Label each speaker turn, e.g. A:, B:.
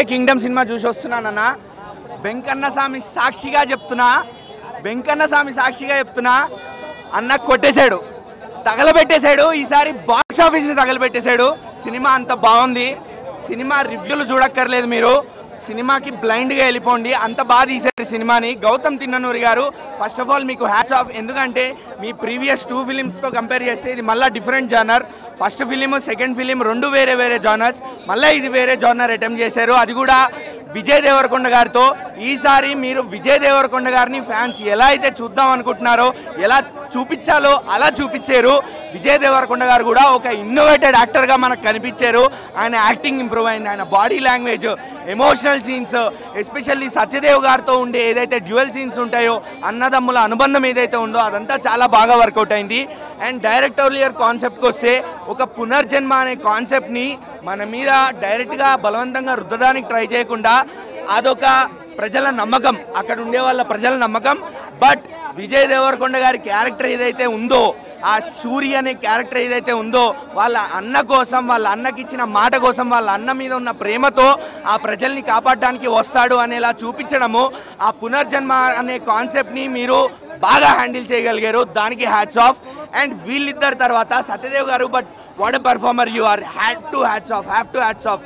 A: ఇప్పుడే Kingdom cinema చూసి వస్తున్నానన్న. వెంకన్న స్వామి సాక్షిగా చెప్తున్నా అన్న కొట్టేశాడు, తగలబెట్టేశాడు. ఈసారి బాక్స్ ఆఫీస్ని తగలబెట్టేశాడు. సినిమా అంత బాగుంది. సినిమా రివ్యూలు చూడక్కర్లేదు, మీరు సినిమాకి బ్లైండ్గా వెళ్ళిపోండి, అంత బాగా తీశారు సినిమాని. గౌతమ్ తిన్ననూరి గారు ఫస్ట్ ఆఫ్ ఆల్ మీకు హ్యాట్స్ ఆఫ్. ఎందుకంటే మీ ప్రీవియస్ 2 ఫిలిమ్స్తో కంపేర్ చేస్తే ఇది మళ్ళీ different genre. First film second film రెండు వేరే జానర్స్, మళ్ళీ ఇది వేరే జానర్ అటెంప్ట్ చేశారు, అది కూడా విజయ్ దేవరకొండ గారితో. ఈసారి మీరు విజయ్ దేవరకొండ గారిని ఫ్యాన్స్ ఎలా అయితే చూద్దాం అనుకుంటున్నారో, ఎలా చూపించాలో అలా చూపించారు. విజయ్ దేవరకొండ గారు కూడా ఒక ఇన్నోవేటెడ్ యాక్టర్గా మనకు కనిపించారు. ఆయన యాక్టింగ్ ఇంప్రూవ్ అయింది, ఆయన body language, emotional scenes, especially Satyadev గారితో ఉండే ఏదైతే డ్యూయల్ సీన్స్ ఉంటాయో, అన్నదమ్ముల అనుబంధం ఏదైతే ఉందో అదంతా చాలా బాగా వర్కౌట్ అయింది. అండ్ డైరెక్టోరియల్ కాన్సెప్ట్కి వస్తే ఒక పునర్జన్మ అనే కాన్సెప్ట్ని మన మీద డైరెక్ట్గా బలవంతంగా రుద్దడానికి ట్రై చేయకుండా అదొక ప్రజల నమ్మకం, అక్కడ ఉండే వాళ్ళ ప్రజల నమ్మకం. బట్ విజయ్ దేవరకొండ గారి క్యారెక్టర్ ఏదైతే ఉందో, ఆ సూర్య అనే క్యారెక్టర్ ఏదైతే ఉందో, వాళ్ళ అన్న కోసం, వాళ్ళ అన్నకి ఇచ్చిన మాట కోసం, వాళ్ళ అన్న మీద ఉన్న ప్రేమతో ఆ ప్రజల్ని కాపాడడానికి వస్తాడు అనేలా చూపించడము, ఆ పునర్జన్మ అనే కాన్సెప్ట్ని మీరు బాగా హ్యాండిల్ చేయగలిగారు, దానికి హ్యాట్స్ ఆఫ్. అండ్ వీళ్ళిద్దరు తర్వాత Satyadev garu, but what a performer you are, have to hats of.